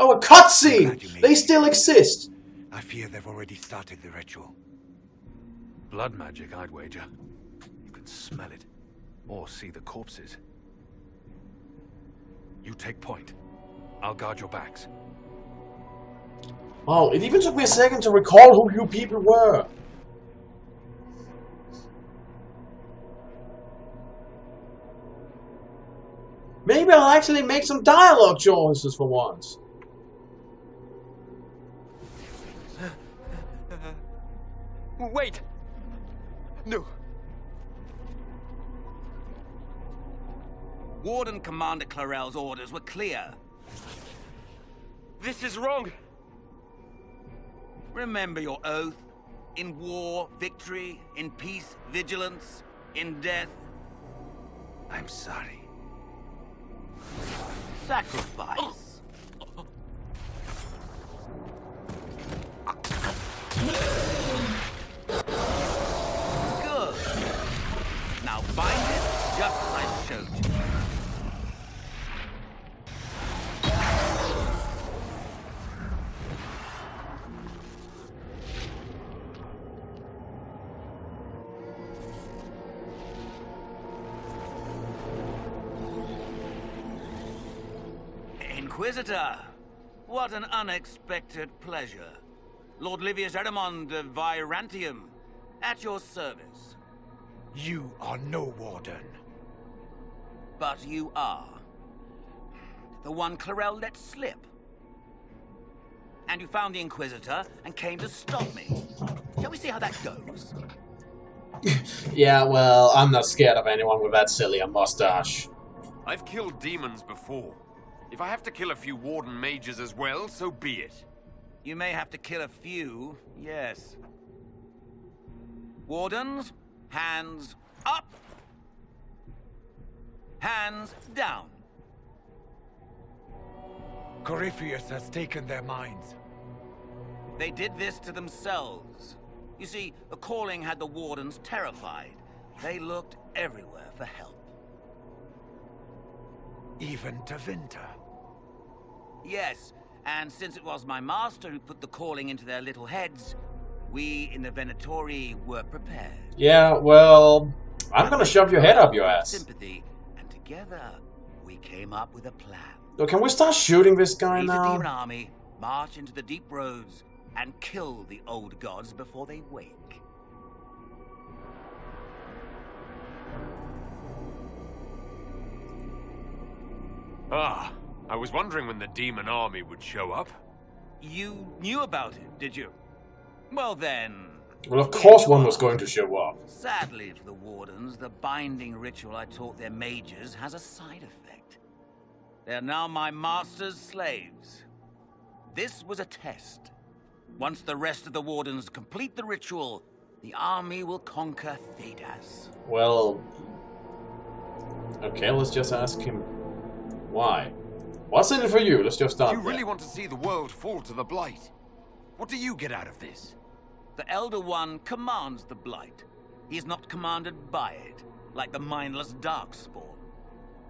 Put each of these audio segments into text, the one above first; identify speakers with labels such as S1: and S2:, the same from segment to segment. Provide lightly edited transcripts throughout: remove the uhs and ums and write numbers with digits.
S1: Oh, a cutscene! They still exist!
S2: I fear they've already started the ritual.
S3: Blood magic, I'd wager. You can smell it. Or see the corpses. You take point. I'll guard your backs.
S1: Wow, it even took me a second to recall who you people were. Maybe I'll actually make some dialogue choices for once.
S2: Wait! No.
S4: Warden Commander Clarel's orders were clear.
S2: This is wrong!
S4: Remember your oath. In war, victory. In peace, vigilance. In death,
S2: I'm sorry.
S4: sacrifice. Good. Now bind it just as I showed you. Inquisitor, what an unexpected pleasure. Lord Livius Erimond of Virantium, at your service.
S2: You are no warden.
S4: But you are. The one Clarel let slip. And you found the Inquisitor and came to stop me. Shall we see how that goes?
S1: Yeah, well, I'm not scared of anyone with that silly a mustache.
S5: I've killed demons before. If I have to kill a few warden mages as well, so be it.
S4: You may have to kill a few, yes. Wardens, hands up. Hands down.
S2: Corypheus has taken their minds.
S4: They did this to themselves. You see, the calling had the wardens terrified. They looked everywhere for help.
S2: Even to Vinter.
S4: Yes, and since it was my master who put the calling into their little heads, we in the Venatori were prepared.
S1: Yeah, well, I'm gonna shove your head up your ass.
S4: Sympathy, and together we came up with a plan.
S1: So can we start shooting this guy
S4: Raise a
S1: now?
S4: demon army, march into the deep roads, and kill the old gods before they wake.
S5: Ah, I was wondering when the demon army would show up.
S4: You knew about it, did you? Well then...
S1: Well, of course one was going to show up.
S4: Sadly for the wardens, the binding ritual I taught their mages has a side effect. They are now my master's slaves. This was a test. Once the rest of the wardens complete the ritual, the army will conquer Thedas.
S1: Well... Okay, let's just ask him why. What's in it for you? Let's just start
S5: You really want to see the world fall to the Blight? What do you get out of this?
S4: The Elder One commands the Blight. He is not commanded by it, like the mindless Darkspawn.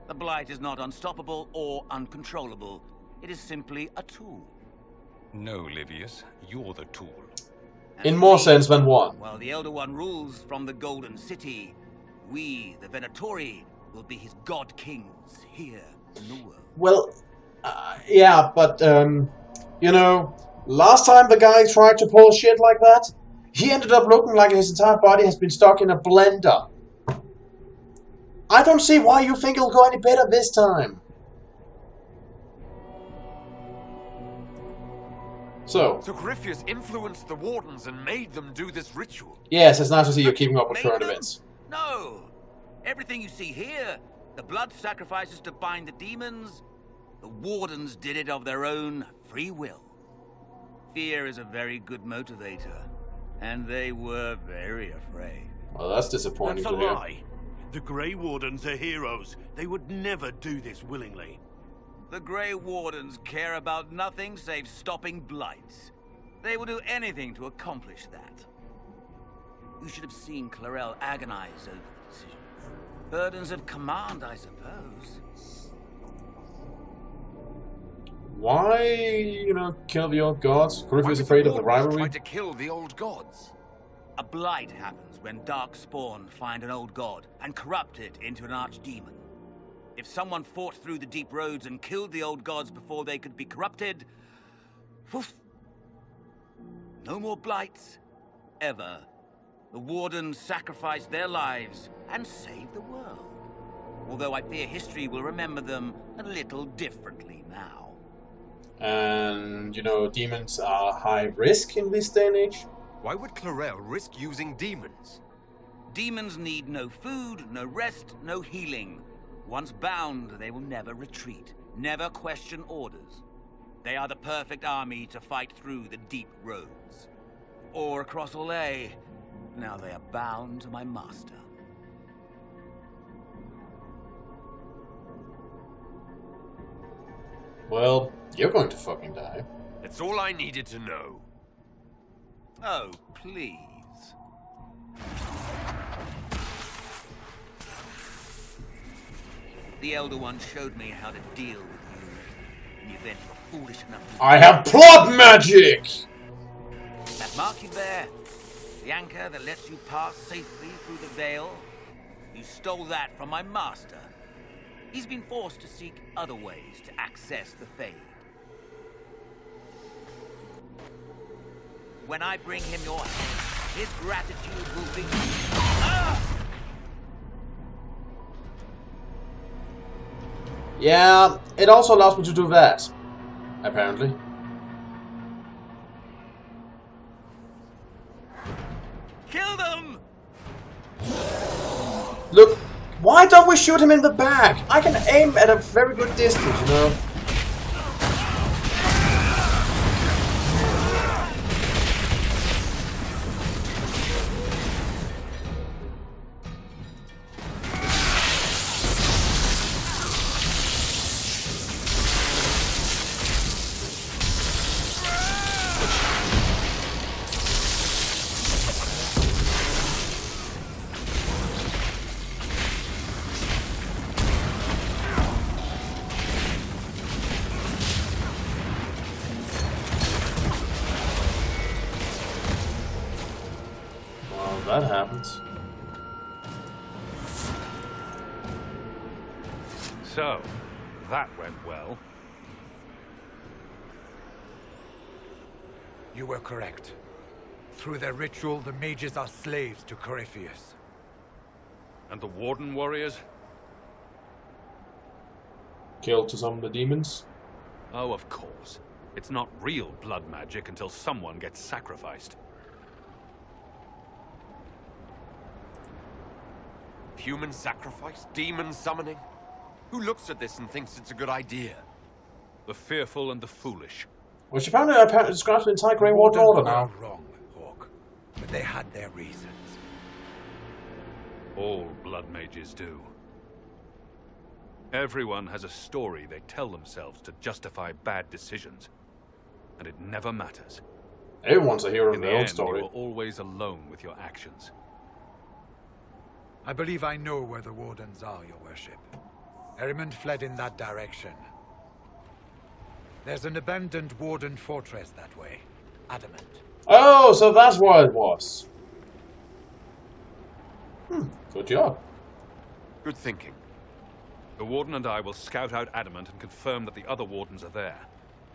S4: The Blight is not unstoppable or uncontrollable. It is simply a tool.
S6: No, Livius, you're the tool.
S1: in more sense than one.
S4: While the Elder One rules from the Golden City, we, the Venatori, will be his god kings here in the world.
S1: Well, yeah, but, you know, last time the guy tried to pull shit like that, he ended up looking like his entire body has been stuck in a blender. I don't see why you think it'll go any better this time. So
S5: Corypheus influenced the wardens and made them do this ritual.
S1: yes, it's nice to see you keeping up with
S4: Made
S1: current
S4: them?
S1: events.
S4: No! Everything you see here, the blood sacrifices to bind the demons, the wardens did it of their own free will. Fear is a very good motivator, and they were very afraid.
S1: Well, that's disappointing
S7: That's a
S1: to hear.
S7: lie. The Grey Wardens are heroes. They would never do this willingly.
S4: The Grey Wardens care about nothing save stopping blights. They will do anything to accomplish that. You should have seen Clarel agonize over the decision. Burdens of command, I suppose.
S1: Why, you know, kill the old gods?
S5: Why
S1: Corypheus
S5: would
S1: afraid of the
S5: Wardens
S1: rivalry?
S5: try to kill the old gods?
S4: A blight happens when dark spawn find an old god and corrupt it into an archdemon. If someone fought through the deep roads and killed the old gods before they could be corrupted, woof, no more blights, ever. The Wardens sacrificed their lives and saved the world. Although I fear history will remember them a little differently now.
S1: And, you know, demons are high risk in this day and age.
S5: Why would Clarel risk using demons?
S4: Demons need no food, no rest, no healing. Once bound, they will never retreat, never question orders. They are the perfect army to fight through the deep roads. Or across Olay. Now they are bound to my master.
S1: Well, you're going to fucking die.
S5: That's all I needed to know.
S4: Oh, please. The Elder One showed me how to deal with you in the event you were foolish enough to...
S1: I have plot magic!
S4: That mark you bear, the anchor that lets you pass safely through the veil, you stole that from my master. He's been forced to seek other ways to access the Fade. When I bring him your head, his gratitude will be... Ah!
S1: Yeah, it also allows me to do that. Apparently.
S4: Kill them!
S1: Look, why don't we shoot him in the back? I can aim at a very good distance, you know? That happens.
S3: So, that went well.
S2: You were correct. Through their ritual, the mages are slaves to Corypheus.
S3: And the Warden warriors?
S1: Killed to some of the demons?
S3: Oh, of course. It's not real blood magic until someone gets sacrificed.
S5: Human sacrifice? Demon summoning? Who looks at this and thinks it's a good idea?
S3: The fearful and the foolish.
S1: Which apparently describes the entire Grey Warden Order
S2: Wardens
S1: now.
S2: are wrong, Hawk. But they had their reasons.
S3: All blood mages do. Everyone has a story they tell themselves to justify bad decisions. And it never matters.
S1: Everyone's a hero in
S3: In the
S1: their own
S3: end,
S1: story.
S3: you are always alone with your actions.
S2: I believe I know where the Wardens are, Your Worship. Erimond fled in that direction. There's an abandoned Warden fortress that way. Adamant.
S1: Oh, so that's what it was. Good job.
S5: Good thinking.
S3: The Warden and I will scout out Adamant and confirm that the other Wardens are there.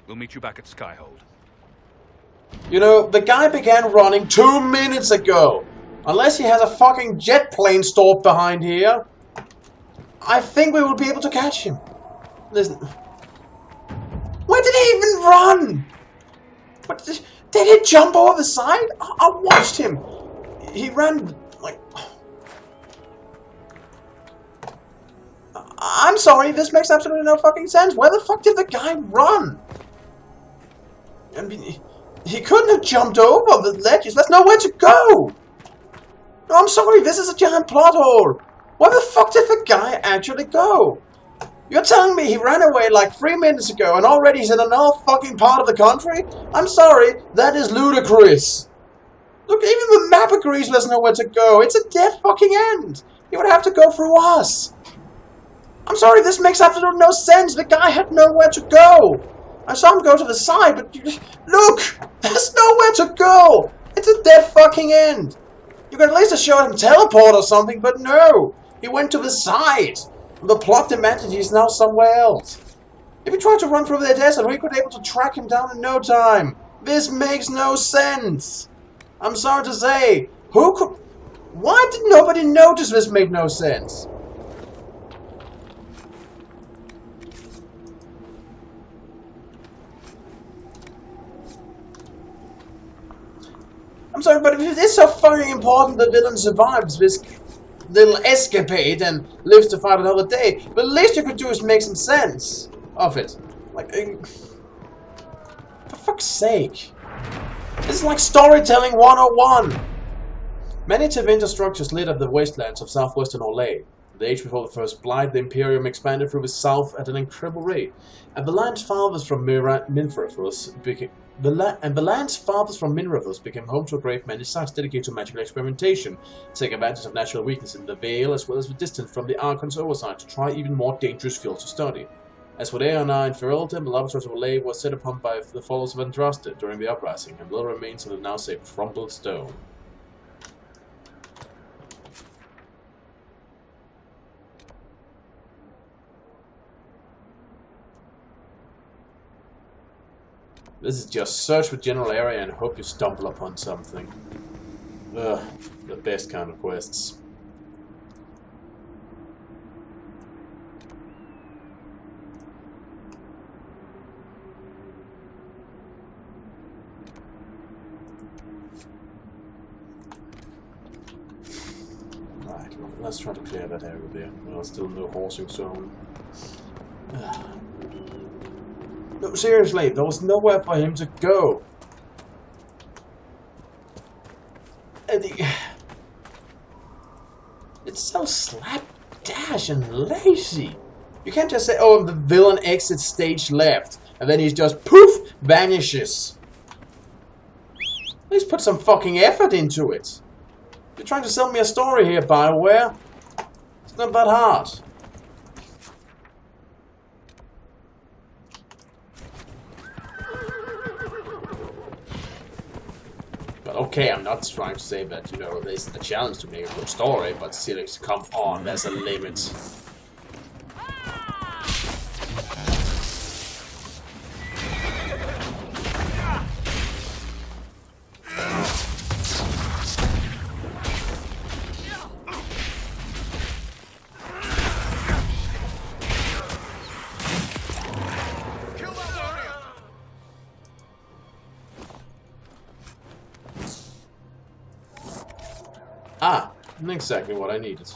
S3: We'll meet you back at Skyhold.
S1: You know, the guy began running 2 minutes ago. Unless he has a fucking jet plane stored behind here, I think we will be able to catch him. Listen. Where did he even run? What did he jump over the side? I watched him. He ran like... I'm sorry, this makes absolutely no fucking sense. Where the fuck did the guy run? I mean, he couldn't have jumped over the ledges. There's nowhere to go. No, I'm sorry, this is a giant plot hole. Where the fuck did the guy actually go? You're telling me he ran away like 3 minutes ago and already he's in another fucking part of the country? I'm sorry, that is ludicrous. Look, even the map agrees there's nowhere to go. It's a dead fucking end. He would have to go through us. I'm sorry, this makes absolutely no sense. The guy had nowhere to go. I saw him go to the side, but look! There's nowhere to go! It's a dead fucking end! You could at least have showed him teleport or something, but no! He went to the side! And the plot demanded he's now somewhere else. If he tried to run through the desert, we could be able to track him down in no time. This makes no sense! I'm sorry to say, who could... Why did nobody notice this made no sense? I'm sorry, but if it is so fucking important the villain survives this little escapade and lives to fight another day, the least you could do is make some sense of it. Like, for fuck's sake. This is like storytelling 101. Many Tevinter structures lit up the wastelands of southwestern Orlais. In the age before the First Blight, the Imperium expanded through the south at an incredible rate, and the land's farthest from Minthras became home to a great many sites dedicated to magical experimentation, take advantage of natural weakness in the Vale as well as the distance from the Archon's oversight to try even more dangerous fields of study. As for Aeona and Ferelden, the laboratories of Orlais was set upon by the followers of Andraste during the uprising, and little remains of the now safe crumbled stone. This is just search the general area and hope you stumble upon something. Ugh, the best kind of quests. Right, well, let's try to clear that area there. Well, still no horsing zone. No, seriously, there was nowhere for him to go. And it's so slapdash and lazy. You can't just say, oh, the villain exits stage left, and then he's just, poof, vanishes. At least put some fucking effort into it. You're trying to sell me a story here, BioWare. It's not that hard. Okay, I'm not trying to say that, you know, this is a challenge to make a good story, but seriously, come on, there's a limit. Ah, exactly what I needed.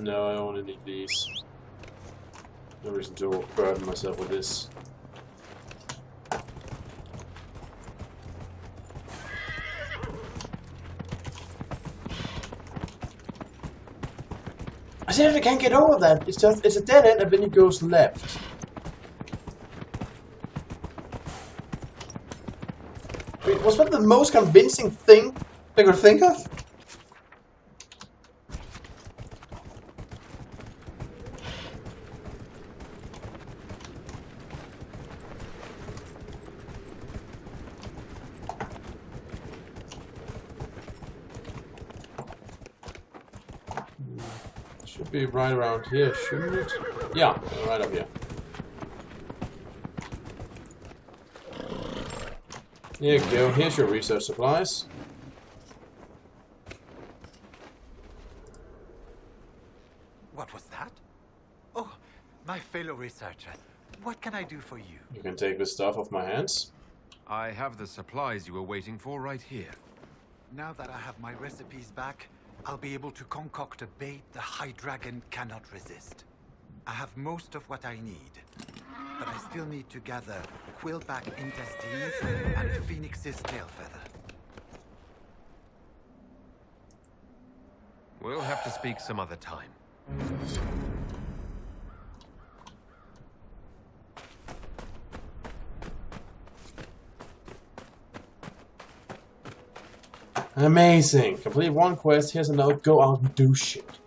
S1: No, I only need these. No reason to burden myself with this. I seriously can't get over that. It's just, it's a dead end and then it goes left. Was that the most convincing thing I could think of? Should be right around here, shouldn't it? Yeah, right up here. Here you go, here's your research supplies.
S2: What was that? Oh, my fellow researcher. What can I do for you?
S1: You can take this stuff off my hands.
S5: I have the supplies you were waiting for right here.
S2: Now that I have my recipes back, I'll be able to concoct a bait the High Dragon cannot resist. I have most of what I need, but I still need to gather quillback intestines and phoenix's tail feather.
S5: We'll have to speak some other time.
S1: Amazing! Complete one quest, here's another, go out and do shit.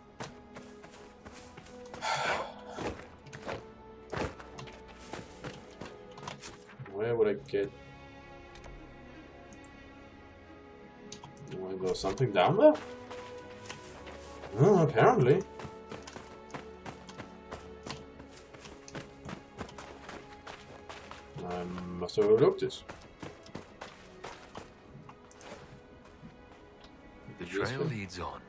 S1: Where would I get... Was there something down there? Oh, apparently. I must have overlooked this.
S6: The trail leads on.